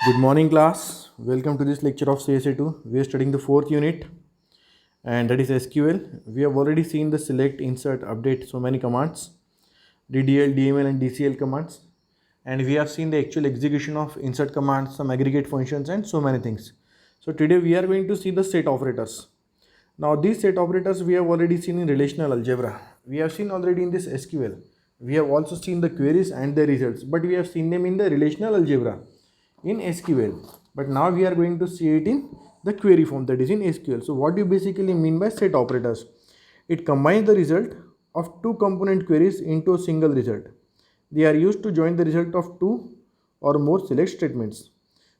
Good morning, class. Welcome to this lecture of CSA2. We are studying the fourth unit, and that is SQL. We have already seen the select, insert, update, so many commands, DDL, DML, and DCL commands, and we have seen the actual execution of insert commands, some aggregate functions, and so many things. So today we are going to see the set operators. Now these set operators we have already seen in relational algebra. We have seen already in this SQL. We have also seen the queries and the results, but we have seen them in the relational algebra in SQL. But now we are going to see it in the query form, that is in SQL. So what do you basically mean by set operators? It combines the result of two component queries into a single result. They are used to join the result of two or more select statements.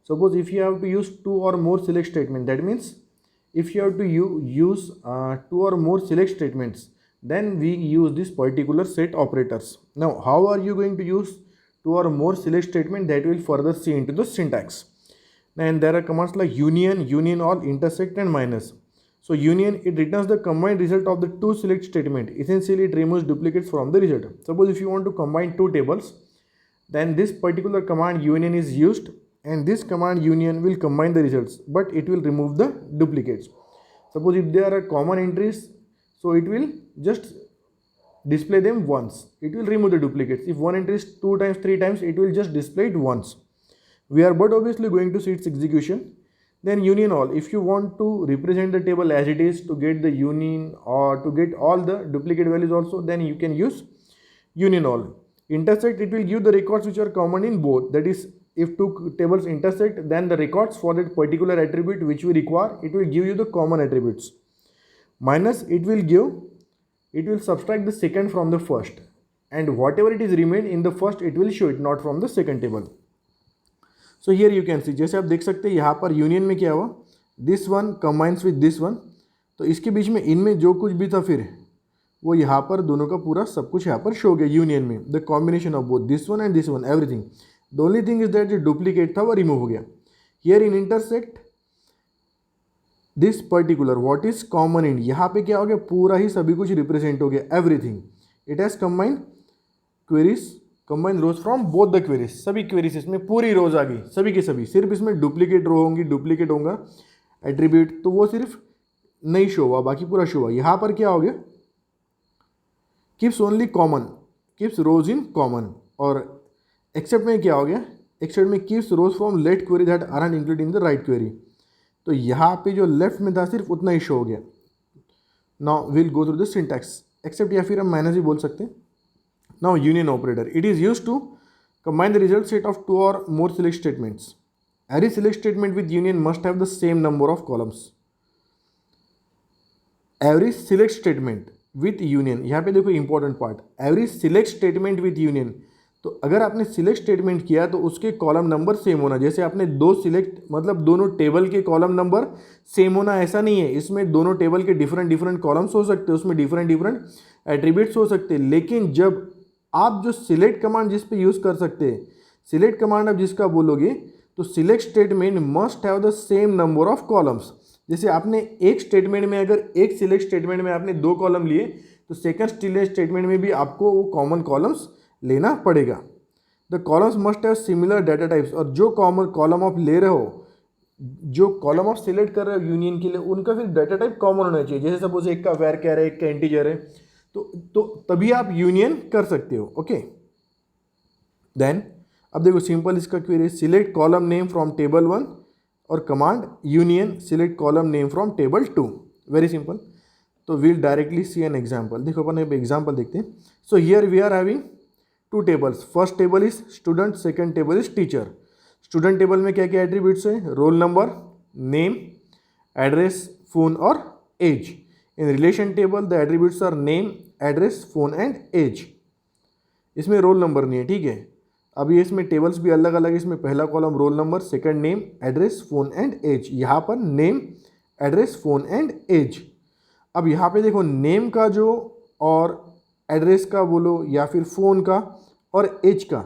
Suppose if you have to use two or more select statements, that means if you have to use two or more select statements, then we use this particular set operators. Now how are you going to use two or more select statement? That will further see into the syntax. And there are commands like union, union all, intersect, and minus. So union, it returns the combined result of the two select statement. Essentially it removes duplicates from the result. Suppose if you want to combine two tables, then this particular command union is used, and this command union will combine the results, but it will remove the duplicates. Suppose if there are common entries, so it will just display them once. It will remove the duplicates. If one entry is 2 times, 3 times, it will just display it once. We are but obviously going to see its execution. Then union all. If you want to represent the table as it is to get the union or to get all the duplicate values also, then you can use union all. Intersect, it will give the records which are common in both. That is, if two tables intersect, then the records for that particular attribute which we require, it will give you the common attributes. Minus, it will subtract the second from the first, and whatever it is remained in the first, it will show it, not from the second table. So here you can see, जैसे आप देख सकते हैं यहाँ पर union में क्या हुआ, this one combines with this one, तो इसके बीच में इनमें जो कुछ भी था फिर वो यहाँ पर दोनों का पूरा सब कुछ यहाँ पर शो गया यूनियन में, the combination of both this one and this one, everything. The only thing is that जो डुप्लीकेट था वो रिमूव हो गया. Here in intersect this particular what is common in, यहाँ पे क्या हो गया, पूरा ही सभी कुछ रिप्रेजेंट हो गया, everything. It has combined queries, combine rows from both the queries, सभी क्वेरीज इसमें पूरी रोज आ गई, सभी के सभी. सिर्फ इसमें डुप्लीकेट रो होंगी, डुप्लीकेट होगा एट्रीब्यूट, तो वो सिर्फ नहीं शो हुआ, बाकी पूरा शो हुआ. यहाँ पर क्या हो गया, keeps only common, keeps rows in common. और एक्सेप्ट में क्या हो गया, एक्सेप्ट में keeps rows from left query that are not included in the right query. तो यहाँ पे जो लेफ्ट में था सिर्फ उतना ही शो हो गया. Now will go through the syntax. Except या फिर हम माइनस भी बोल सकते हैं. Now union operator, it is used to combine the result set of two or more select statements. Every select statement with union must have the same number of columns. Every select statement with union, यहाँ पे देखो important part, every select statement with union. तो अगर आपने select statement किया तो उसके column number same होना. जैसे आपने दो सिलेक्ट, मतलब दोनों टेबल के कॉलम नंबर सेम होना ऐसा नहीं है. इसमें दोनों टेबल के डिफरेंट कॉलम्स हो सकते हैं, उसमें डिफरेंट एट्रीब्यूट्स हो सकते हैं. लेकिन जब आप जो सिलेक्ट कमांड जिस पे यूज़ कर सकते हैं, सिलेक्ट कमांड आप जिसका बोलोगे, तो select statement must have the same number of columns. जैसे आपने एक स्टेटमेंट में, अगर एक सिलेक्ट स्टेटमेंट में आपने 2 कॉलम लिए, तो सेकंड सिलेक्ट स्टेटमेंट में भी आपको वो कॉमन कॉलम्स लेना पड़ेगा. The columns must have similar data types. और जो कॉमन कॉलम आप ले रहे हो, जो कॉलम आप सिलेक्ट कर रहे हो यूनियन के लिए, उनका फिर डाटा टाइप कॉमन होना चाहिए. जैसे सपोज एक का वैर है, एक का इंटीजर है, तो तभी आप यूनियन कर सकते हो. ओके, देन अब देखो सिंपल इसका query, select column name from table 1 और command union select column name from table 2. Very simple. तो we'll directly see an example. देखो अपन एक एग्जाम्पल देखते हैं. So here we are having 2 tables. First table is student, second table is teacher. Student table में क्या क्या attributes है, roll number, name, address, phone और age. In relation table the attributes are name, address, phone and age. इसमें roll number नहीं है, ठीक है. अब ये इसमें टेबल्स भी अलग अलग है. इसमें पहला column roll number, second name, address, phone and age. यहाँ पर name, address, phone and age. अब यहाँ पे देखो नेम का जो और एड्रेस का बोलो या फिर फ़ोन का और एज का,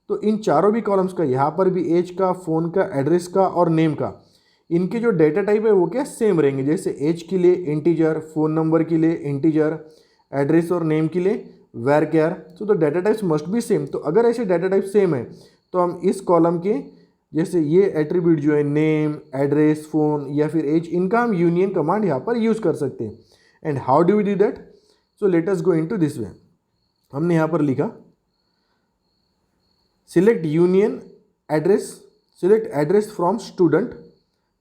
तो इन चारों भी कॉलम्स का, यहाँ पर भी एज का, फ़ोन का, एड्रेस का और नेम का, इनके जो डेटा टाइप है वो क्या सेम रहेंगे. जैसे एज के लिए इंटीजर, फ़ोन नंबर के लिए इंटीजर, एड्रेस और नेम के लिए varchar. So the data types must be same. तो अगर ऐसे डाटा टाइप सेम है तो हम इस कॉलम के जैसे ये एट्रीब्यूट जो है नेम, एड्रेस, फ़ोन या फिर एज, इनका हम यूनियन कमांड यहाँ पर यूज़ कर सकते हैं. And how do we do that? So let us go into this way. हमने यहाँ पर लिखा select union address, select address from student,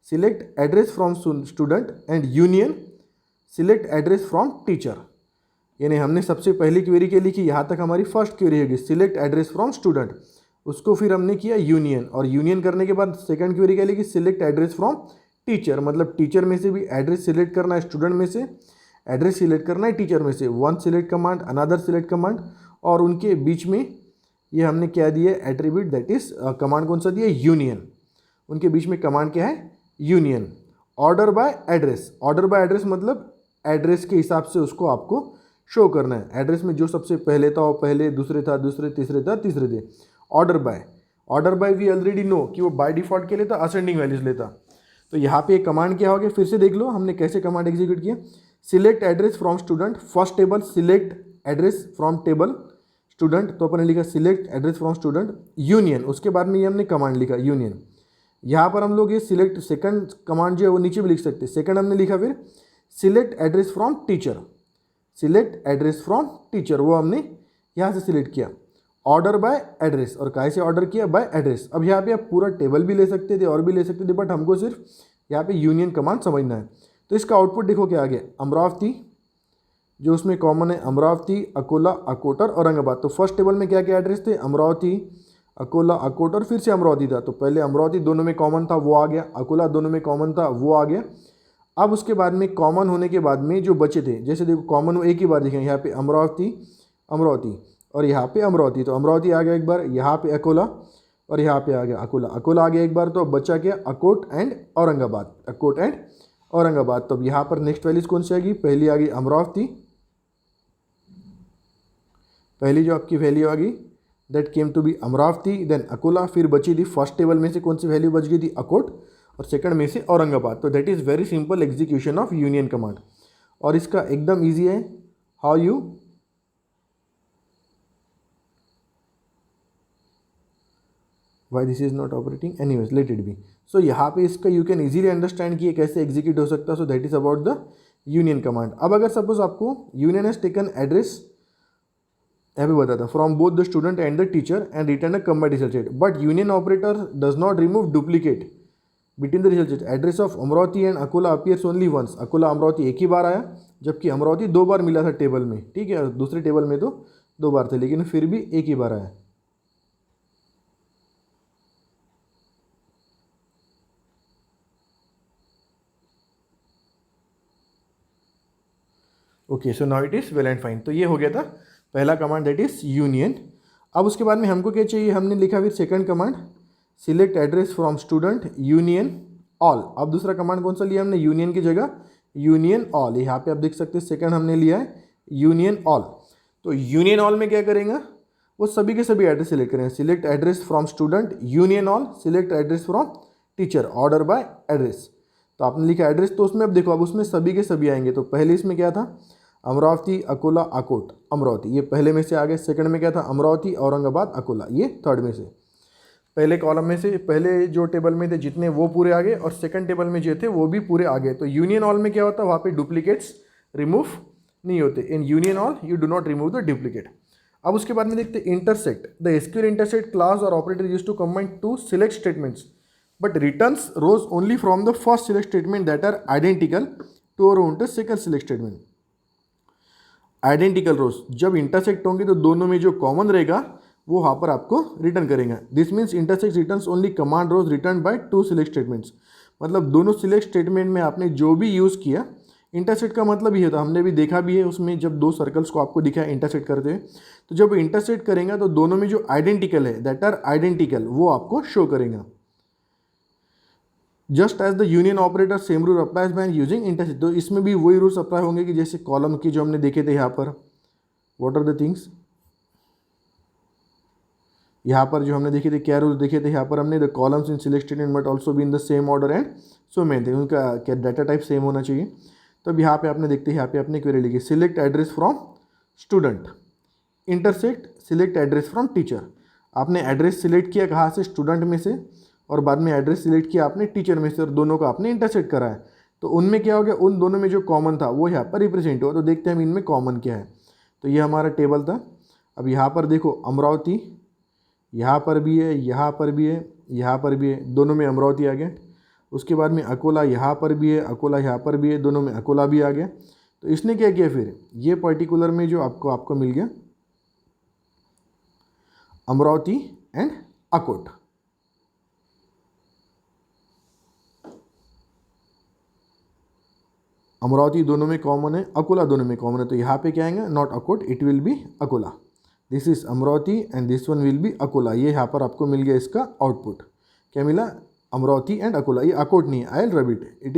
select address from student and union select address from teacher. यानी हमने सबसे पहली क्वेरी के लिखी, यहाँ तक हमारी फर्स्ट क्वेरी होगी सिलेक्ट एड्रेस फ्रॉम स्टूडेंट. उसको फिर हमने किया यूनियन, और यूनियन करने के बाद सेकंड क्वेरी क्या लिखी, सिलेक्ट एड्रेस फ्रॉम टीचर. मतलब टीचर में से भी एड्रेस सिलेक्ट करना है, स्टूडेंट में से एड्रेस सिलेक्ट करना है, टीचर में से. One select command, another select command, और उनके बीच में ये हमने क्या दिया एट्रीब्यूट, दैट इज कमांड कौन सा दिया, यूनियन. उनके बीच में कमांड क्या है, union. Order by address, order by address मतलब एड्रेस के हिसाब से उसको आपको शो करना है. एड्रेस में जो सबसे पहले था वो पहले, दूसरे था दूसरे, तीसरे था तीसरे थे. Order by, order by we already know कि वो बाय डिफॉल्ट के लेता, असेंडिंग वैल्यूज लेता. तो यहाँ पे एक कमांड क्या हो गया, फिर से देख लो हमने कैसे कमांड एग्जीक्यूट किया. Select address from student, first table select address from table student, तो अपन ने लिखा select address from student union. उसके बाद में ये हमने कमांड लिखा यूनियन. यहाँ पर हम लोग ये सिलेक्ट सेकंड कमांड जो है वो नीचे भी लिख सकते हैं. सेकंड हमने लिखा फिर select address from teacher, select address from teacher, वो हमने यहाँ से सिलेक्ट किया. ऑर्डर बाय एड्रेस, और कहाँ से ऑर्डर किया, बाय एड्रेस. अब यहाँ पे आप पूरा टेबल भी ले सकते थे और भी ले सकते थे, बट हमको सिर्फ यहाँ पे यूनियन कमांड समझना है. तो इसका आउटपुट देखो क्या आ गया, अमरावती, जो उसमें कॉमन है अमरावती, अकोला, अकोटर, औरंगाबाद. तो फर्स्ट टेबल में क्या क्या एड्रेस थे, अमरावती, अकोला, अकोटर, फिर से अमरावती था. तो पहले अमरावती दोनों में कॉमन था वो आ गया, अकोला दोनों में कॉमन था वो आ गया. अब उसके बाद में कॉमन होने के बाद में जो बचे थे, जैसे देखो कॉमन वो एक ही बार दिखेंगे, यहाँ पे अमरावती, अमरावती, और यहाँ पे अमरावती. तो अमरावती आ गया एक बार, यहाँ पे अकोला, और यहाँ पे आ गया अकोला, अकोला आ गया एक बार. तो अब बचा क्या, अकोट एंड औरंगाबाद, अकोट एंड औरंगाबाद. तो अब यहाँ पर नेक्स्ट वैल्यूज कौन सी आएगी, पहली आ गई अमरावती, पहली जो आपकी वैल्यू आ गई that came to be Amravati, then Akola, फिर बची थी फर्स्ट टेबल में से कौन सी वैल्यू बच गई थी, अकोट, और सेकंड में से औरंगाबाद. तो that is very simple execution of union command. और इसका एकदम ईजी है, how you why this is not operating, anyways let it be. So यहाँ पे इसका यू कैन इजीली अंडरस्टैंड कि ये कैसे एग्जीक्यूट हो सकता है. So that is about the union command. अब अगर सपोज आपको यूनियन हैज टेकन एड्रेस, अभी बताता, from both the student and the teacher and return a combined result set, but union operator does not remove duplicate between the result set. Address of Amravati and Akola appears only once. Akola Amravati एक ही बार आया, जबकि अमरावती दो बार मिला था table में, ठीक है, दूसरे टेबल में तो दो बार थे, लेकिन फिर भी एक ही बार आया. Okay, so now it is well and fine. तो ये हो गया था पहला कमांड, दैट इज यूनियन. अब उसके बाद में हमको क्या चाहिए, हमने लिखा फिर second command select address from student union all. अब दूसरा कमांड कौन सा लिया हमने, यूनियन की जगह यूनियन ऑल. यहाँ पे आप देख सकते हैं सेकंड हमने लिया है यूनियन ऑल. तो यूनियन ऑल में क्या करेंगे, वो सभी के सभी एड्रेस सिलेक्ट करेंगे. Select address from student union all, select address from teacher, order by address. तो आपने लिखा एड्रेस, तो उसमें अब देखो अब उसमें सभी के सभी आएंगे. तो पहले इसमें क्या था, अमरावती, अकोला, अकोट, अमरावती, ये पहले में से आ गए. सेकंड में क्या था, अमरावती, औरंगाबाद, अकोला, ये थर्ड में से. पहले कॉलम में से पहले जो टेबल में थे जितने वो पूरे आ गए, और सेकंड टेबल में जो थे वो भी पूरे आ गए. तो यूनियन ऑल में क्या होता है, वहाँ पे डुप्लीकेट्स रिमूव नहीं होते. In union all you do not remove the duplicate. अब उसके बाद में देखते हैं intersect. The SQL intersect clause और operator used to combine two select statements but returns rows only from the first select statement that are identical to और one the second select statement. Identical rows जब intersect होंगे तो दोनों में जो common रहेगा वो वहाँ पर आपको रिटर्न करेंगे. This means intersect returns only common rows return by two select statements. मतलब दोनों सिलेक्ट स्टेटमेंट में आपने जो भी यूज़ किया, इंटरसेक्ट का मतलब ये था, हमने भी देखा भी है उसमें जब दो सर्कल्स को आपको दिखा इंटरसेक्ट करते हैं, तो जब इंटरसेक्ट करेंगे तो दोनों में जो आइडेंटिकल है दैट आर आइडेंटिकल वो आपको शो करेगा. Just as the union operator same rule applies by using intersect. तो इसमें भी वही रूल्स अप्लाई होंगे कि जैसे कॉलम की जो हमने देखे थे यहाँ पर, व्हाट आर द थिंग्स, यहाँ पर जो हमने देखे थे क्या रूल्स देखे थे, यहाँ पर हमने the columns in select statement but also be in the same order and so main थे, उनका क्या डाटा टाइप सेम होना चाहिए. तो अब यहाँ पे आपने देखते हैं, यहाँ पे आपने क्वेरी लिखी select address from student, intersect select address from teacher. आपने एड्रेस सिलेक्ट किया कहाँ से, स्टूडेंट में से, और बाद में एड्रेस सिलेक्ट किया आपने टीचर में से और दोनों को आपने इंटरसेक्ट करा है, तो उनमें क्या हो गया, उन दोनों में जो कॉमन था वो यहाँ पर रिप्रेजेंट हुआ। तो देखते हैं हम इनमें कॉमन क्या है। तो ये हमारा टेबल था। अब यहाँ पर देखो अमरावती यहाँ पर भी है, यहाँ पर भी है, यहाँ पर भी है, दोनों में अमरावती आ गया। उसके बाद में अकोला यहाँ पर भी है, अकोला यहाँ पर भी है, दोनों में अकोला भी आ गया। तो इसने क्या किया फिर, ये पर्टिकुलर में जो आपको मिल गया अमरावती एंड अकोट। अमरावती दोनों में कॉमन है, अकोला दोनों में कॉमन है, तो यहाँ पे क्या आएगा, not Akot, it will B Akola. This is Amravati and this one will be Akola. ये यहाँ पर आपको मिल गया इसका आउटपुट, क्या मिला, अमरावती एंड अकोला। ये अकोट नहीं है, I will rub it, it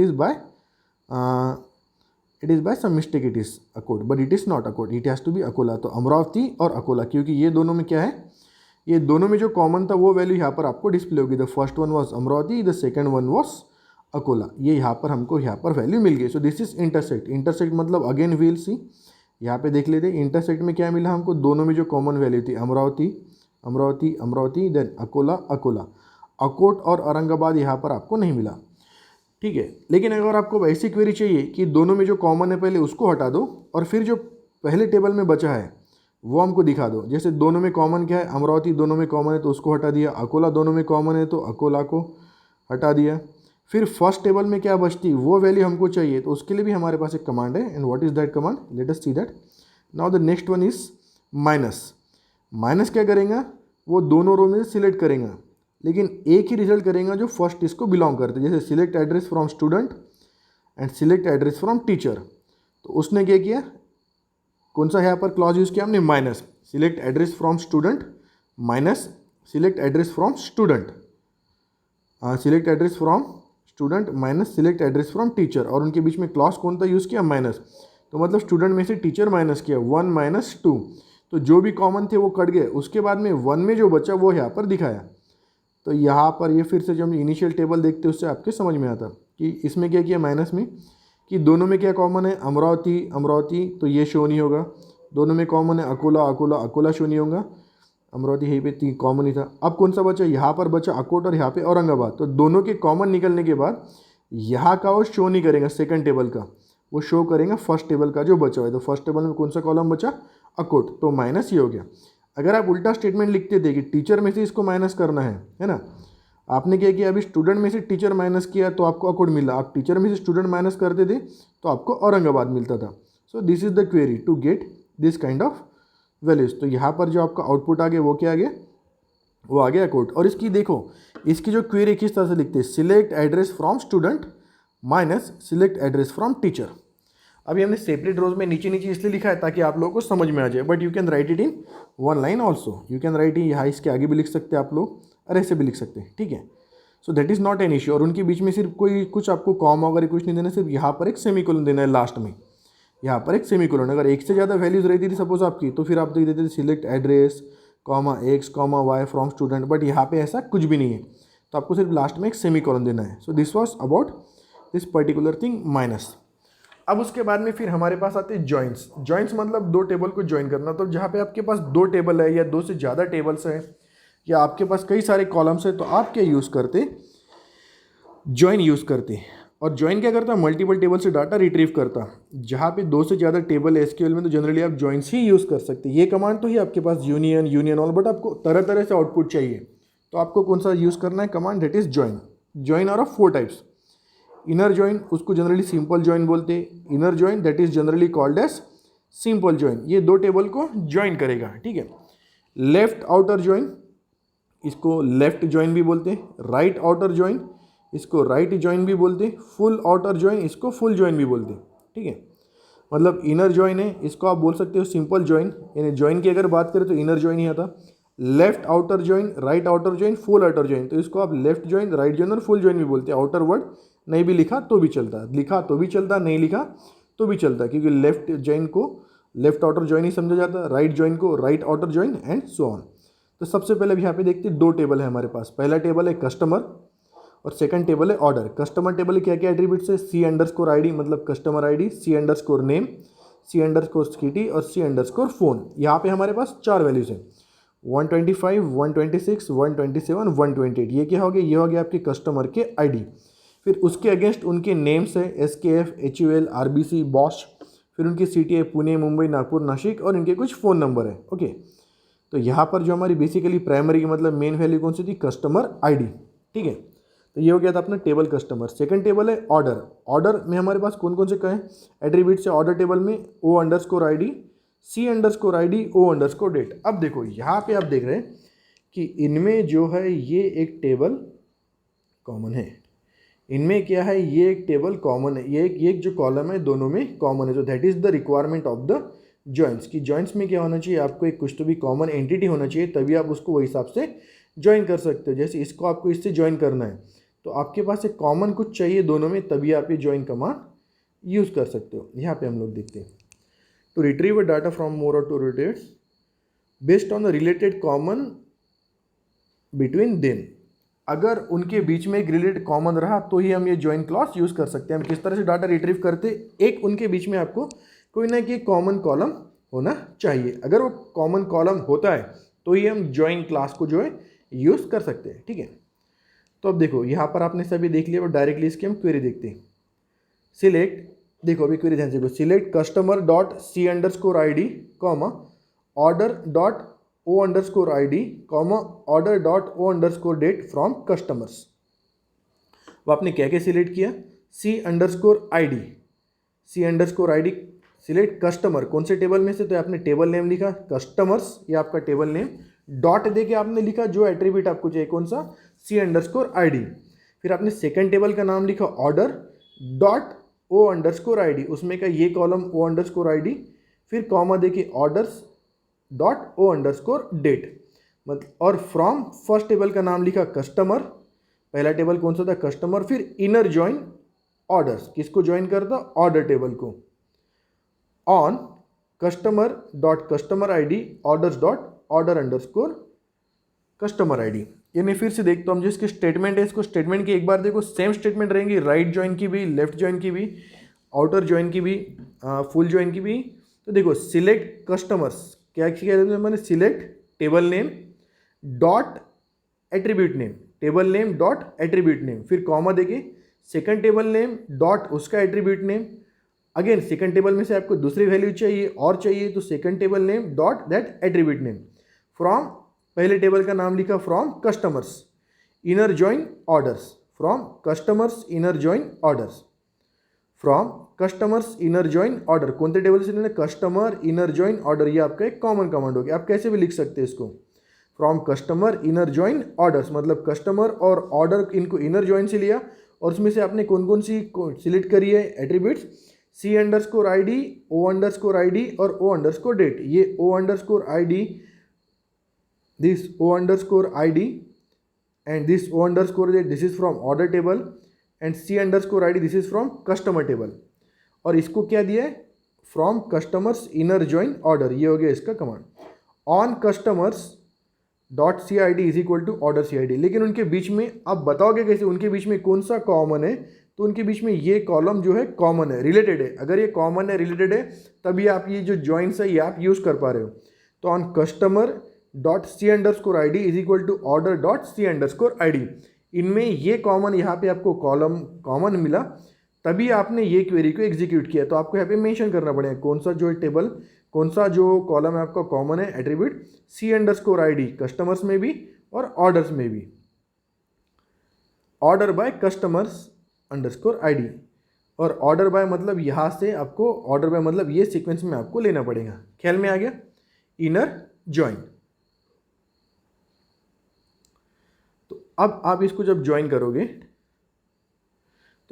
is by some mistake it is Akot, but it is not Akot, it has to be Akola. तो अमरावती और अकोला, क्योंकि ये दोनों में क्या है, ये दोनों में जो कॉमन था वो वैल्यू यहाँ पर आपको डिस्प्ले होगी। The first one was Amravati, the second one was Akola. ये यहाँ पर हमको यहाँ पर वैल्यू मिल गई। सो दिस इज इंटरसेक्ट। इंटरसेक्ट मतलब अगेन वील सी, यहाँ पे देख लेते हैं इंटरसेक्ट में क्या मिला हमको, दोनों में जो कॉमन वैल्यू थी अमरावती अमरावती अमरावती, देन अकोला अकोला। अकोट और औरंगाबाद यहाँ पर आपको नहीं मिला, ठीक है। लेकिन अगर आपको ऐसी क्वेरी चाहिए कि दोनों में जो कॉमन है पहले उसको हटा दो और फिर जो पहले टेबल में बचा है वो हमको दिखा दो। जैसे दोनों में कॉमन क्या है, अमरावती दोनों में कॉमन है तो उसको हटा दिया, अकोला दोनों में कॉमन है तो अकोला को हटा दिया। फिर फर्स्ट टेबल में क्या बचती वो वैल्यू हमको चाहिए, तो उसके लिए भी हमारे पास एक कमांड है। And what is that command, let us see that. Now the next one is minus. Minus क्या करेगा, वो दोनों रो में सिलेक्ट करेगा, लेकिन एक ही रिजल्ट करेगा जो फर्स्ट इसको बिलोंग करते, जैसे select address from student and select address from teacher. तो उसने क्या किया, कौन सा यहाँ पर क्लॉज यूज़ किया हमने, minus. Select address from student minus select address from student, select address from student minus select address from teacher, और उनके बीच में क्लॉज कौन सा यूज़ किया, माइनस। तो मतलब स्टूडेंट में से टीचर माइनस किया, 1 माइनस 2, तो जो भी कॉमन थे वो कट गए। उसके बाद में 1 में जो बचा वो यहाँ पर दिखाया। तो यहाँ पर ये फिर से जब हम इनिशियल टेबल देखते हैं उससे आपके समझ में आता कि इसमें क्या किया माइनस में, कि दोनों में क्या कॉमन है, अमरावती अमरावती, तो ये शो नहीं होगा। दोनों में कॉमन है अकोला अकोला अकोला, शो नहीं होगा। अमरावती यहीं पे कॉमन ही था। अब कौन सा बचा, यहाँ पर बचा अकोट और यहाँ पे औरंगाबाद। तो दोनों के कॉमन निकलने के बाद यहाँ का वो शो नहीं करेगा, सेकंड टेबल का वो शो करेगा फर्स्ट टेबल का जो बचा हुआ है। तो फर्स्ट टेबल में कौन सा कॉलम बचा, अकोट, तो माइनस ये हो गया। अगर आप उल्टा स्टेटमेंट लिखते थे कि टीचर में से इसको माइनस करना है ना, आपने क्या किया, अभी स्टूडेंट में से टीचर माइनस किया तो आपको अकोट मिला। आप टीचर में से स्टूडेंट माइनस करते थे तो आपको औरंगाबाद मिलता था। So this is the query to get this kind of values. तो यहाँ पर जो आपका आउटपुट आ गया वो क्या आ गया, वो आ गया अकोट। और इसकी देखो, इसकी जो क्वेरी किस तरह से लिखते हैं, select address from student minus select address from teacher. अभी हमने सेपरेट रोज में नीचे नीचे इसलिए लिखा है ताकि आप लोगों को समझ में आ जाए, but you can right it in one line also. You can right, यहाँ इसके आगे भी लिख सकते हैं आप लोग और ऐसे भी लिख सकते हैं, ठीक है। So that is not an issue. और उनके बीच में सिर्फ कोई कुछ आपको कॉमा वगैरह कुछ नहीं देना, सिर्फ यहाँ पर एक सेमीकोलन देना है लास्ट में, यहाँ पर एक सेमीकोलन। अगर एक से ज़्यादा वैल्यूज रहती थी सपोज आपकी, तो फिर आप देख देते थे select address comma X comma Y from student, but यहाँ पे ऐसा कुछ भी नहीं है, तो आपको सिर्फ लास्ट में एक सेमीकोलन देना है। So this was about this particular thing minus. अब उसके बाद में फिर हमारे पास आते हैं जॉइंट्स। जॉइंट्स मतलब दो टेबल को ज्वाइन करना। तो जहाँ पे आपके पास दो टेबल है या दो से ज़्यादा टेबल्स है या आपके पास कई सारे कॉलम्स है, तो आप क्या यूज़ करते, ज्वाइन यूज़ करते। और ज्वाइन क्या करता, मल्टीपल टेबल से डाटा रिट्रीव करता। जहाँ पे दो से ज़्यादा टेबल है एसक्यूएल में, तो जनरली आप ज्वाइंट्स ही यूज़ कर सकते हैं। ये कमांड तो ही आपके पास यूनियन यूनियन ऑल, बट आपको तरह तरह से आउटपुट चाहिए, तो आपको कौन सा यूज़ करना है command, that is join. Join are of 4 types. Inner join, उसको जनरली सिंपल ज्वाइन बोलते हैं। Inner join that is generally called as simple join, ये दो टेबल को ज्वाइन करेगा, ठीक है। लेफ्ट आउटर ज्वाइन, इसको लेफ्ट ज्वाइन भी बोलते हैं। राइट आउटर ज्वाइन, इसको राइट ज्वाइन भी बोलते हैं। फुल आउटर ज्वाइन, इसको फुल ज्वाइन भी बोलते हैं, ठीक है। मतलब इनर ज्वाइन है, इसको आप बोल सकते हो सिंपल ज्वाइन, यानी ज्वाइन की अगर बात करें तो इनर ज्वाइन ही आता। Left outer join, right outer join, full outer join, तो इसको आप लेफ्ट ज्वाइन, राइट ज्वाइन और फुल ज्वाइन भी बोलते हैं। आउटर वर्ड नहीं भी लिखा तो भी चलता, लिखा तो भी चलता, नहीं लिखा तो भी चलता, क्योंकि लेफ्ट ज्वाइन को लेफ्ट आउटर ज्वाइन ही समझा जाता, राइट ज्वाइन को right outer join and so on. तो सबसे पहले यहाँ पे देखते हैं, दो टेबल है हमारे पास। पहला टेबल है कस्टमर और सेकंड टेबल है ऑर्डर। कस्टमर टेबल क्या क्या एट्रीब्यूट्स है, C_ID मतलब कस्टमर ID, C_name, C_city और C_phone। यहाँ पे हमारे पास 4 वैल्यूज है। 125, 126, 127, 128, ये क्या हो गया, ये हो गया आपके कस्टमर के आईडी। फिर उसके अगेंस्ट उनके नेम्स है SKF, HUL, RBC, बॉश, फिर उनकी सिटी है पुणे, मुंबई, नागपुर, नासिक, और इनके कुछ फ़ोन नंबर है। ओके, तो यहाँ पर जो हमारी बेसिकली प्राइमरी की मतलब मेन वैल्यू कौन सी थी, कस्टमर आईडी। ठीक है, तो ये हो गया था अपना टेबल कस्टमर। सेकंड टेबल है ऑर्डर। ऑर्डर में हमारे पास कौन कौन से कहें एट्रीब्यूट्स है ऑर्डर टेबल में, O_ID, C_ID, O_date। अब देखो यहाँ पे आप देख रहे हैं कि इनमें जो है ये एक टेबल कॉमन है, इनमें क्या है, ये एक टेबल कॉमन है, ये एक जो कॉलम है दोनों में कॉमन है। तो that is the requirement of the joints, कि जॉइंट्स में क्या होना चाहिए, आपको एक कुछ तो भी कॉमन एंटिटी होना चाहिए, तभी आप उसको वही हिसाब से ज्वाइन कर सकते हो। जैसे इसको आपको इससे ज्वाइन करना है तो आपके पास एक कॉमन कुछ चाहिए दोनों में, तभी आप ये ज्वाइन कमांड यूज़ कर सकते हो। यहाँ पे हम लोग देखते हैं, to retrieve a data from more और two related based on the related common between them. अगर उनके बीच में एक रिलेटेड कॉमन रहा तो ही हम ये ज्वाइन क्लॉज यूज़ कर सकते हैं। हम किस तरह से डाटा रिट्रीव करते, एक उनके बीच में आपको कोई ना कोई कॉमन कॉलम होना चाहिए। अगर वो कॉमन कॉलम होता है तो ही हम ज्वाइन क्लास को जो है यूज़ कर सकते हैं। ठीक है, तो अब देखो यहाँ पर आपने सभी देख लिया और डायरेक्टली इसकी हम क्वेरी देखते हैं। सिलेक्ट, देखो अभी क्वेरी ध्यान से देखो, select customer dot C_ID, order dot O_ID, order dot O_date from customers. वो आपने क्या क्या सिलेक्ट किया, C_ID, सिलेक्ट कस्टमर, कौन से टेबल में से, तो आपने टेबल नेम लिखा कस्टमर्स, ये आपका टेबल नेम, डॉट दे के आपने लिखा जो एट्रीब्यूट आपको चाहिए कौन सा, C_ID। फिर आपने सेकंड टेबल का नाम लिखा ऑर्डर डॉट O_ID, उसमें का ये कॉलम O_ID, फिर कॉमा दे के ऑर्डर्स डॉट O_date, मतलब, और फ्रॉम फर्स्ट टेबल का नाम लिखा कस्टमर, पहला टेबल कौन सा था कस्टमर, फिर इनर ज्वाइन ऑर्डर्स, किसको ज्वाइन करता, ऑर्डर टेबल को, on customer dot customer ID, orders dot order customer ID। ये मैं फिर से देखता हूँ, जो इसके स्टेटमेंट है, इसको स्टेटमेंट की एक बार देखो, सेम स्टेटमेंट रहेंगी, राइट ज्वाइन की भी, लेफ्ट ज्वाइन की भी, आउटर ज्वाइन की भी, फुल ज्वाइन की भी। तो देखो सिलेक्ट कस्टमर्स, क्या कह रहे थे मैंने, select table name dot attribute name, table name dot attribute name, फिर कॉमा देके सेकंड टेबल नेम डॉट उसका attribute name, again second table में से आपको दूसरी वैल्यू चाहिए और चाहिए तो second table name dot that attribute name, from पहले टेबल का नाम लिखा from customers inner join orders, from customers inner join orders, from customers inner join order, कौन से टेबल से लेना, कस्टमर इनर ज्वाइन ऑर्डर, ये आपका एक कॉमन कमांड हो गया। आप कैसे भी लिख सकते हैं इसको, from customer inner join orders, मतलब कस्टमर और ऑर्डर इनको इनर ज्वाइन से लिया, और उसमें से आपने कौन कौन सी सिलेक्ट करी है एट्रीब्यूट्स, C_ID, O_ID और O_date। ये O_ID, this O_ID and this O_date, this is from order table, and C_ID, this is from customer table। और इसको क्या दिया है, from customers inner join order, ये हो गया इसका command. On customers dot CID is equal to order CID, लेकिन उनके बीच में आप बताओगे कैसे, उनके बीच में कौन सा कॉमन है, तो उनके बीच में ये कॉलम जो है कॉमन है, रिलेटेड है। अगर ये कॉमन है, रिलेटेड है, तभी आप ये जो ज्वाइंट्स है ये आप यूज़ कर पा रहे हो। तो on customer dot C_ID is equal to order dot C_ID, इनमें ये कॉमन, यहाँ पे आपको कॉलम कॉमन मिला, तभी आपने ये क्वेरी को एग्जीक्यूट किया। तो आपको यहाँ पे मेंशन करना पड़ेगा कौन सा जो टेबल, कौन सा जो कॉलम है आपका कॉमन है एट्रीब्यूट, C_ID कस्टमर्स में भी और ऑर्डर्स में भी, ऑर्डर बाय कस्टमर्स _ID, और ऑर्डर बाय मतलब यहाँ से आपको ऑर्डर बाय मतलब ये सीक्वेंस में आपको लेना पड़ेगा। ख्याल में आ गया, इनर ज्वाइन। तो अब आप इसको जब ज्वाइन करोगे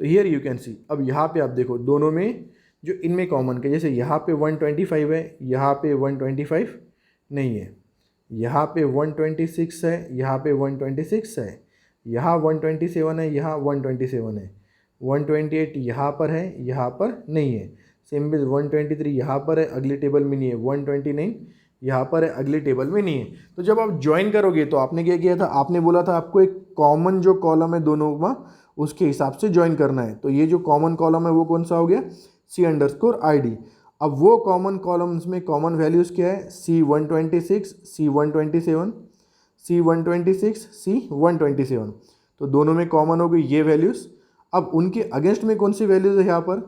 तो हियर यू कैन सी, अब यहाँ पे आप देखो दोनों में जो इनमें कॉमन के, जैसे यहाँ पे 125 है, यहाँ पे 125 नहीं है, यहाँ पे 126 है, यहाँ पे 126 है, यहाँ 127 है, यहाँ 127 है, 128 यहाँ पर है, यहाँ पर नहीं है, सेम बेस 123 यहाँ पर है, अगले टेबल में नहीं है, 129 यहाँ पर है, अगले टेबल में नहीं है। तो जब आप ज्वाइन करोगे तो आपने क्या किया था, आपने बोला था आपको एक कॉमन जो कॉलम है दोनों में उसके हिसाब से ज्वाइन करना है। तो ये जो कॉमन कॉलम है वो कौन सा हो गया, C_ID। अब वो कॉमन कॉलम्स में कॉमन वैल्यूज़ क्या है, C126, C127, C126, C127, तो दोनों में कॉमन हो गई ये वैल्यूज़। अब उनके अगेंस्ट में कौन सी वैल्यूज़ है यहाँ पर,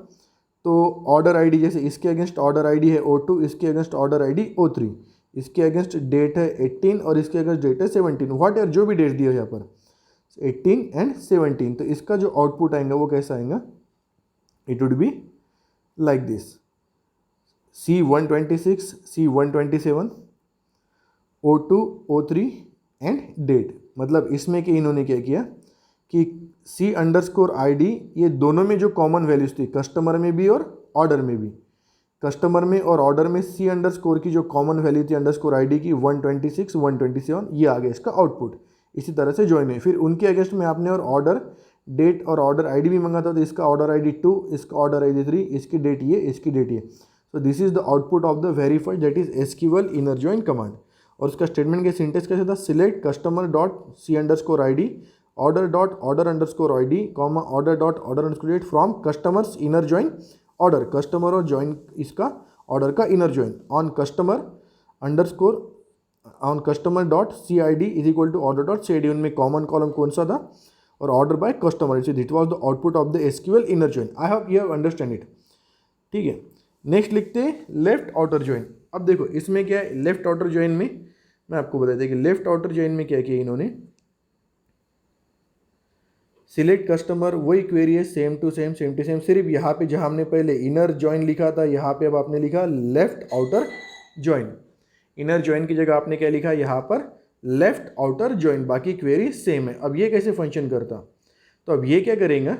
तो ऑर्डर आईडी, जैसे इसके अगेंस्ट ऑर्डर आईडी है O2, इसके अगेंस्ट ऑर्डर आईडी O3, इसके अगेंस्ट डेट है 18 और इसके अगेंस्ट डेट है 17, व्हाट एवर जो भी डेट दिया है यहाँ पर 18 एंड 17, तो इसका जो आउटपुट आएगा वो कैसा आएगा, it would be like this, C126, C127, O2, O3 and date. मतलब इसमें कि इन्होंने क्या किया कि C_ID ये दोनों में जो कॉमन वैल्यूज थी, कस्टमर में भी और ऑर्डर में भी, कस्टमर में और ऑर्डर में C_ की जो कॉमन वैल्यू थी _ID की 126, 127, ये आ गया इसका आउटपुट। इसी तरह से ज्वाइन है। फिर उनके अगेंस्ट में आपने और ऑर्डर डेट और ऑर्डर आईडी भी मंगा था, तो इसका ऑर्डर आईडी 2, इसका ऑर्डर आईडी 3, इसकी डेट ये, इसकी डेट ये। So this is the output of the verified, that is SQL inner join command. और उसका स्टेटमेंट के सिंटेक्स कैसे था, select customer dot C_ID order dot order underscore ID comma order dot order underscore date from customers inner join order, customer और join इसका order का inner join on customer underscore on customer dot CID is equal to order dot CID। उनमें common column कौन सा था, और order by customer, it was the output of the SQL inner join. I hope you have understand it. ठीक है, next लिखते हैं left outer join. अब देखो इसमें क्या है, लेफ्ट आउटर जॉइन में मैं आपको बता दें कि लेफ्ट आउटर जॉइन में क्या किया इन्होंने, सिलेक्ट कस्टमर, वही क्वेरी है सेम टू सेम, सिर्फ यहाँ पे जहाँ हमने पहले इनर जॉइन लिखा था, यहाँ पे अब आपने लिखा left outer join. Inner join की जगह आपने क्या लिखा, यहाँ पर लेफ्ट आउटर जॉइन, बाकी क्वेरी सेम है। अब ये कैसे फंक्शन करता, तो अब ये क्या करेंगे,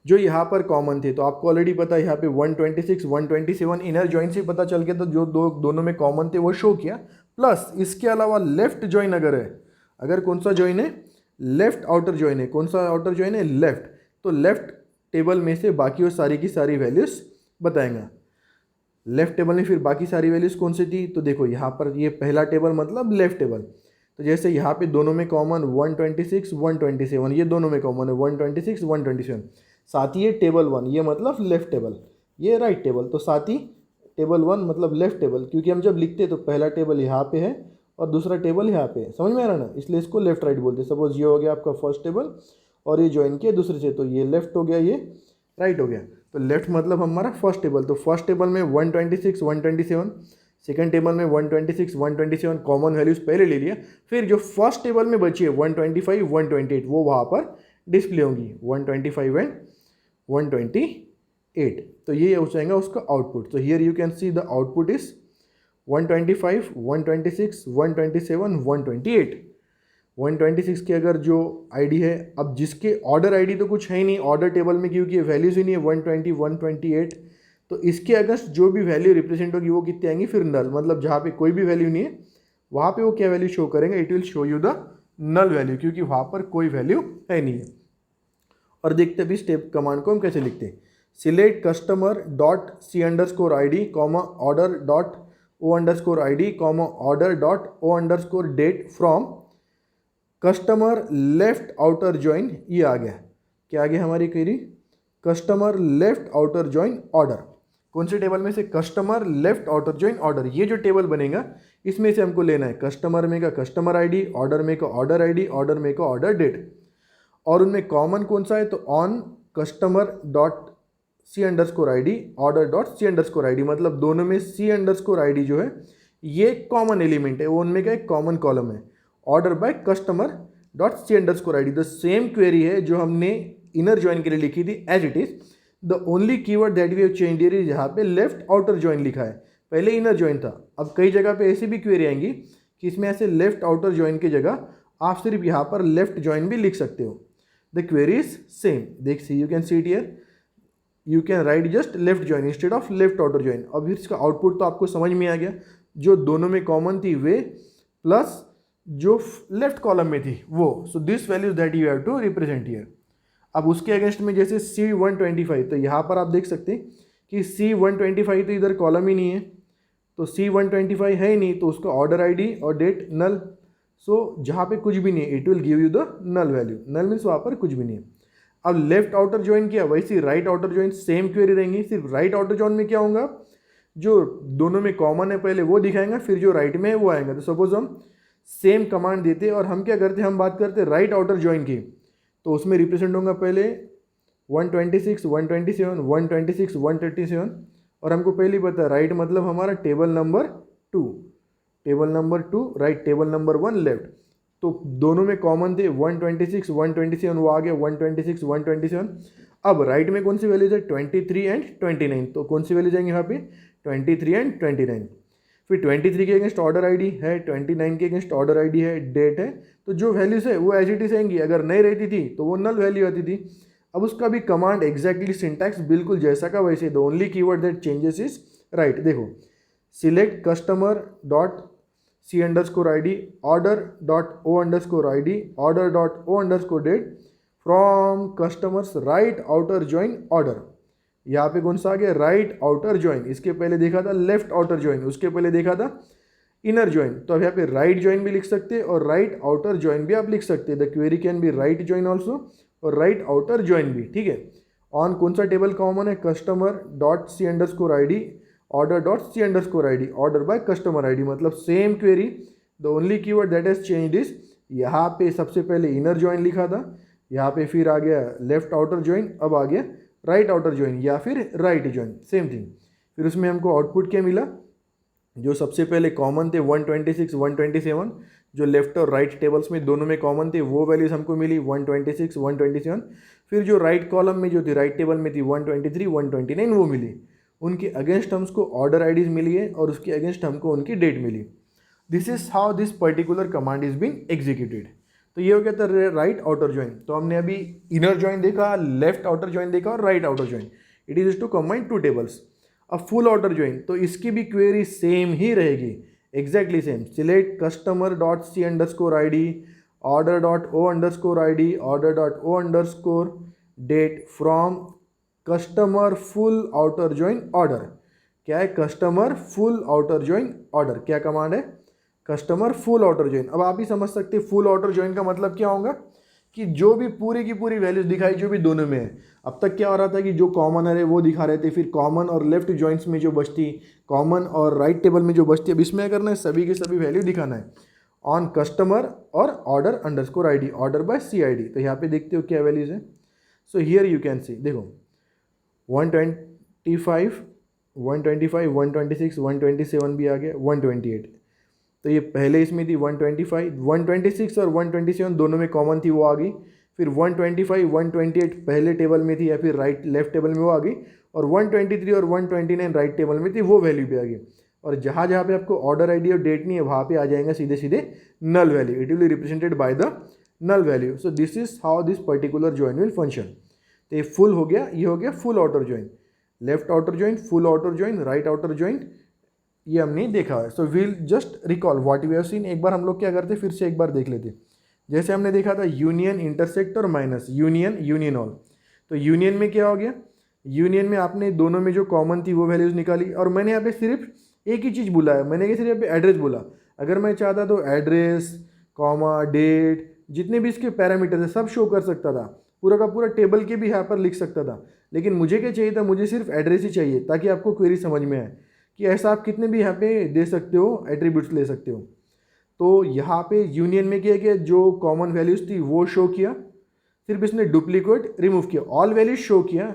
जो यहाँ पर कॉमन थे, तो आपको ऑलरेडी पता है यहाँ पे 126, 127 इनर जॉइन से पता चल गया, तो जो दोनों में कॉमन थे वो शो किया। प्लस इसके अलावा लेफ्ट जॉइन अगर है, अगर कौन सा जॉइन है, लेफ्ट आउटर जॉइन है, कौन सा आउटर जॉइन है, लेफ्ट, तो लेफ्ट टेबल में से बाकी और सारी की सारी वैल्यूज बताएंगा। लेफ्ट टेबल में फिर बाकी सारी वैल्यूज कौन सी थी, तो देखो यहाँ पर ये पहला टेबल मतलब लेफ्ट टेबल, तो जैसे यहाँ पे दोनों में कॉमन 126, 127, ये दोनों में कॉमन है 126, 127, साथ ही ये टेबल 1, ये मतलब लेफ्ट टेबल, ये राइट टेबल, तो साथ ही टेबल 1 मतलब लेफ्ट टेबल, क्योंकि हम जब लिखते तो पहला टेबल यहाँ पे है और दूसरा टेबल यहाँ पे है, समझ में आ रहा ना, इसलिए इसको लेफ्ट राइट बोलते हैं। सपोज ये हो गया आपका फर्स्ट टेबल और ये ज्वाइन किया दूसरे से, तो ये लेफ्ट हो गया, ये राइट हो गया। तो लेफ्ट मतलब हमारा फर्स्ट टेबल, तो फर्स्ट टेबल में 126, 127, सेकंड टेबल में 126, 127 कॉमन वैल्यूज पहले ले लिया, फिर जो फर्स्ट टेबल में बची है 125, 128 वो वहाँ पर डिस्प्ले होंगी, 125 एंड 128, तो ये हो जाएगा उसका आउटपुट। तो here you can see the output is 125, 126, 127, 128। 126 की अगर जो आईडी है, अब जिसके ऑर्डर आईडी तो कुछ है ही नहीं ऑर्डर टेबल में, क्योंकि वैल्यूज ही नहीं है 120, 128, तो इसके अगेंस्ट जो भी वैल्यू रिप्रेजेंट होगी वो कितनी आएंगी, फिर नल, मतलब जहाँ पे कोई भी वैल्यू नहीं है वहाँ पे वो क्या वैल्यू शो करेंगे, it will show you the null value, क्योंकि वहाँ पर कोई वैल्यू है नहीं है। और देखते भी स्टेप कमांड को हम कैसे लिखते हैं, select customer dot C_ID comma order dot O_ID comma order dot O_date from customer left outer join, ये आ गया, क्या आ गया हमारी query, customer left outer join order, कौन से टेबल में से, customer left outer join order. ये जो टेबल बनेगा इसमें से हमको लेना है कस्टमर में का कस्टमर आईडी, ऑर्डर में का ऑर्डर आईडी, ऑर्डर में का ऑर्डर डेट, और उनमें कॉमन कौन सा है, तो on customer dot C_ID order dot C_ID, मतलब दोनों में C_ID जो है ये कॉमन एलिमेंट है, वो उनमें का एक कॉमन कॉलम है, order by customer dot C_ID the same query है जो हमने इनर ज्वाइन के लिए लिखी थी as it is, the only keyword that we have changed here is, यहाँ पे लेफ्ट आउटर ज्वाइन लिखा है, पहले इनर ज्वाइन था। अब कई जगह पे ऐसी भी क्वेरी आएंगी कि इसमें ऐसे लेफ्ट आउटर ज्वाइन की जगह आप सिर्फ यहाँ पर लेफ्ट ज्वाइन भी लिख सकते हो, द क्वेरी इज सेम, देख see you can see it here, you can write just left join instead of left outer join. अब इसका आउटपुट तो आपको समझ में आ गया, जो दोनों में कॉमन थी वे प्लस जो लेफ्ट कॉलम में थी वो, so this values that you have to represent here. अब उसके अगेंस्ट में जैसे C125, तो यहाँ पर आप देख सकते हैं कि C125 तो इधर कॉलम ही नहीं है, तो C125 है ही नहीं, तो उसका ऑर्डर आईडी और डेट नल, सो जहाँ पे कुछ भी नहीं है it will give you the null value, null means वहाँ पर कुछ भी नहीं है। अब लेफ्ट आउटर ज्वाइन किया, वैसे right outer join same query रहेंगी, सिर्फ राइट आउटर ज्वाइन में क्या होगा, जो दोनों में कॉमन है पहले वो दिखाएंगा, फिर जो राइट में है वो आएगा। तो सपोज हम सेम कमांड देते और हम क्या करते, हम बात करते राइट आउटर ज्वाइन की, तो उसमें रिप्रेजेंट होगा पहले 126, 127, 126, 137, और हमको पहले ही पता है राइट मतलब हमारा table number 2, table number 2 right, table number 1 left. तो दोनों में कॉमन थे 126, 127, वो आ गया 126, 127। अब राइट में कौन सी वैल्यूज है, 23 एंड 29, तो कौन सी वैल्यू जाएंगे यहाँ पे, 23 एंड 29। फिर 23 के अगेंस्ट ऑर्डर आईडी है, 29 के अगेंस्ट ऑर्डर आईडी है, डेट है, तो जो वैल्यूज है वो एज इट इज आएंगी, अगर नहीं रहती थी तो वो नल वैल्यू आती थी। अब उसका भी कमांड एग्जैक्टली सिंटैक्स बिल्कुल जैसा का वैसे, the only keyword that changes is right. देखो, select customer dot C underscore I D, order dot O underscore I D, order dot O underscore date from customers right outer join order. यहाँ पे कौन सा आ गया, right outer join. इसके पहले देखा था लेफ्ट आउटर ज्वाइन, उसके पहले देखा था इनर ज्वाइन। तो अब यहाँ पे राइट ज्वाइन भी लिख सकते हैं और राइट आउटर ज्वाइन भी आप लिख सकते हैं। The query can be right join also और राइट आउटर ज्वाइन भी, ठीक है। ऑन कौन सा टेबल कॉमन है, customer dot C underscore I D, order dot C underscore I D, order by customer I D, मतलब same query, the only keyword that has changed is, यहाँ पे सबसे पहले इनर ज्वाइन लिखा था, यहाँ पे फिर आ गया लेफ्ट आउटर ज्वाइन, अब आ गया राइट आउटर ज्वाइन या फिर राइट ज्वाइन, सेम थिंग। फिर उसमें हमको आउटपुट क्या मिला, जो सबसे पहले कॉमन थे 126, 127, जो लेफ्ट और राइट टेबल्स में दोनों में कॉमन थे वो वैल्यूज हमको मिली 126, 127। फिर जो राइट कॉलम में जो थी, राइट टेबल में थी 123, 129 वो मिली। उनके अगेंस्ट हमको ऑर्डर आईडीज मिली है और उसके अगेंस्ट हमको उनकी डेट मिली। This is how this particular command is been executed. तो ये हो गया था राइट आउटर ज्वाइन। तो हमने अभी इनर ज्वाइन देखा, लेफ्ट आउटर ज्वाइन देखा और right outer join. It is to combine two tables. अब फुल आउटर ज्वाइन, तो इसकी भी क्वेरी सेम ही रहेगी, exactly same. Select customer dot C underscore I D, order dot O underscore I D, order dot O underscore date from customer full outer join order. क्या है, customer full outer join order, क्या command है, customer full outer join. अब आप ही समझ सकते हैं full outer join का मतलब क्या होगा, कि जो भी पूरी की पूरी वैल्यूज दिखाई जो भी दोनों में है। अब तक क्या हो रहा था कि जो कॉमन है वो दिखा रहे थे, फिर कॉमन और लेफ्ट ज्वाइंट्स में जो बचती, कॉमन और राइट टेबल में जो बचती, अब इसमें करना है सभी के सभी वैल्यू दिखाना है ऑन कस्टमर और order underscore I D, order by C I D. तो यहाँ पे देखते हो क्या वैल्यूज है। So here you can see, देखो 125, 126, 127 भी आ गया, 128। तो ये पहले इसमें थी 125, 126 और 127 दोनों में कॉमन थी वो आ गई। फिर 125, 128 पहले टेबल में थी या फिर राइट लेफ्ट टेबल में वो आ गई, और 123 और 129 राइट टेबल में थी, वो वैल्यू भी आ गई। और जहाँ जहाँ पे आपको ऑर्डर आईडी और डेट नहीं है वहाँ पे आ जाएगा सीधे सीधे null value, it will be represented by the null value. So this is how this particular join will function. तो ये फुल हो गया, ये हो गया full outer join, left outer join, full outer join, right outer join, ये हमने देखा है। So we'll just recall what we have seen. एक बार हम लोग क्या करते, फिर से एक बार देख लेते। जैसे हमने देखा था यूनियन, इंटरसेक्ट और माइनस, यूनियन, यूनियन ऑल। तो यूनियन में क्या हो गया, यूनियन में आपने दोनों में जो कॉमन थी वो वैल्यूज निकाली, और मैंने यहाँ पे सिर्फ एक ही चीज़ बोला है, मैंने सिर्फ यहाँ पे एड्रेस बोला। अगर मैं चाहता तो एड्रेस, कॉमा, डेट, जितने भी इसके पैरामीटर्स है सब शो कर सकता था, पूरा का पूरा टेबल के भी यहाँ पर लिख सकता था। लेकिन मुझे क्या चाहिए था, मुझे सिर्फ एड्रेस ही चाहिए, ताकि आपको क्वेरी समझ में आए कि ऐसा आप कितने भी यहाँ पे दे सकते हो, एट्रीब्यूट्स ले सकते हो। तो यहाँ पे यूनियन में क्या किया, जो कॉमन वैल्यूज थी वो शो किया, सिर्फ इसने डुप्लीकेट रिमूव किया, ऑल वैल्यूज शो किया,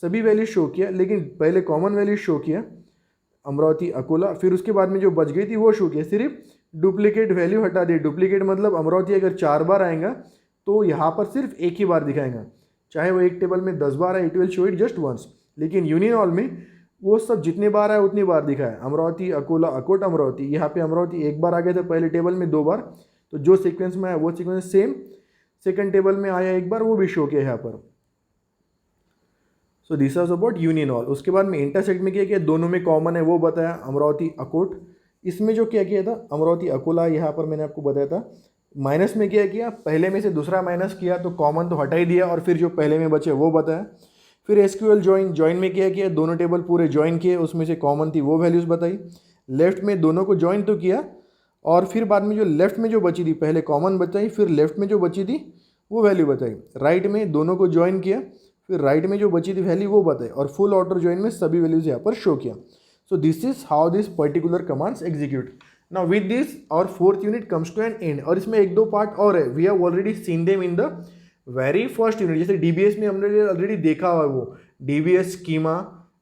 सभी वैल्यूज शो किया, लेकिन पहले कॉमन वैल्यूज शो किया अमरावती अकोला, फिर उसके बाद में जो बच गई थी वो शो किया, सिर्फ डुप्लीकेट वैल्यू हटा दी। डुप्लीकेट मतलब अमरावती अगर 4 बार आएगा तो यहाँ पर सिर्फ एक ही बार दिखाएगा, चाहे वो एक टेबल में 10 बार है, it will show it just once. लेकिन यूनियन ऑल में वो सब जितने बार आए उतनी बार दिखाया, अमरावती अकोला अकोट अमरावती। यहाँ पे अमरावती एक बार आ गया था पहले टेबल में, 2 बार, तो जो सीक्वेंस में आया वो सीक्वेंस सेम सेकंड टेबल में आया एक बार, वो भी शो किया यहाँ पर। So this was about union all. उसके बाद में इंटरसेक्ट में क्या किया, दोनों में कॉमन है वो बताया, अमरावती अकोट। इसमें जो क्या किया था, अमरावती अकोला, यहाँ पर मैंने आपको बताया था। माइनस में क्या किया, पहले में से दूसरा माइनस किया, तो कॉमन तो हटा ही दिया, और फिर जो पहले में बचे वो बताया। फिर एसक्यूएल ज्वाइन, ज्वाइन में क्या किया, दोनों टेबल पूरे ज्वाइन किए, उसमें से कॉमन थी वो वैल्यूज़ बताई। लेफ्ट में दोनों को ज्वाइन तो किया, और फिर बाद में जो लेफ्ट में जो बची थी, पहले कॉमन बताई, फिर लेफ्ट में जो बची थी वो वैल्यू बताई, राइट में दोनों को ज्वाइन किया, फिर राइट में जो बची थी वैल्यू वो बताई, और फुल ऑर्डर ज्वाइन में सभी वैल्यूज यहाँ पर शो किया. So this is how this particular commands execute. Now with this और fourth unit comes to an end. और इसमें एक दो पार्ट और है, we have already seen them in the very first unit. जैसे डीबीएस में हमने ऑलरेडी देखा हुआ है वो DBS schema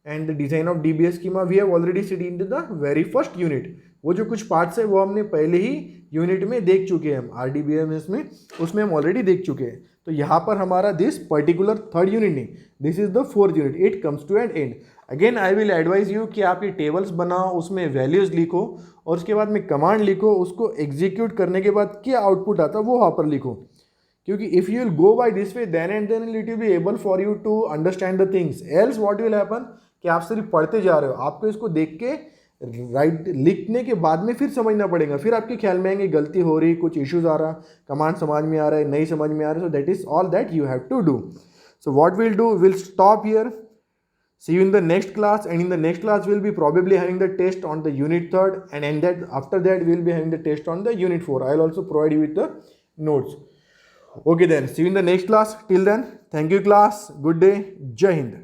and the design of DBS schema we have already seen in the very first unit. वो जो कुछ पार्ट्स है वो हमने पहले ही यूनिट में देख चुके हैं, हम आरडीबीएमएस में उसमें हम ऑलरेडी देख चुके हैं. तो यहाँ पर हमारा दिस पर्टिकुलर थर्ड यूनिट नहीं, this is the fourth unit, it comes to an end. Again I will advise you कि आप ये टेबल्स बनाओ, उसमें वैल्यूज लिखो और उसके बाद में कमांड लिखो, उसको एग्जीक्यूट करने के बाद क्या आउटपुट आता है वो वहाँ पर लिखो. क्योंकि if you will go by this way then and then it will be able for you to understand the things. Else what will happen कि आप सिर्फ पढ़ते जा रहे हो, आपको इसको देख के राइट लिखने के बाद में फिर समझना पड़ेगा, फिर आपके ख्याल में आएंगे गलती हो रही, कुछ इश्यूज आ रहा, कमांड समझ में आ रहा है, नहीं समझ में आ रहा है. So that is all that you have to do. So what will do, will stop here. See you in the next class, and in the next class we'll be probably having the test on the unit 3rd, and that after that we'll be having the test on the unit 4. I'll also provide you with the notes. Okay then, see you in the next class. Till then, thank you class. Good day. Jai Hind.